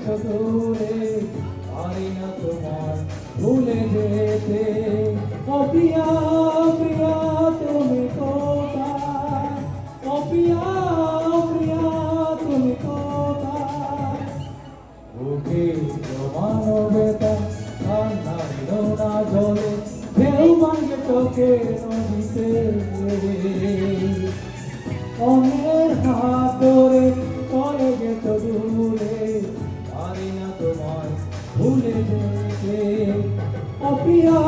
গেছো দূরে, পারি না তোমার ভুলে যেতে। ও প্রিয়া প্রিয়া তুমি কোথায়, ও প্রিয়া প্রিয়া তুমি কোথায়। বুকে জমানো ব্যথা ঠান্ডায় নোনা জলে, ঢেউ ভাঙে চোখের নদীতে। অন্যের হাত ধরে চলে গেছো দূরে, পারি না তোমায় ভুলে যেতে। ও প্রিয়া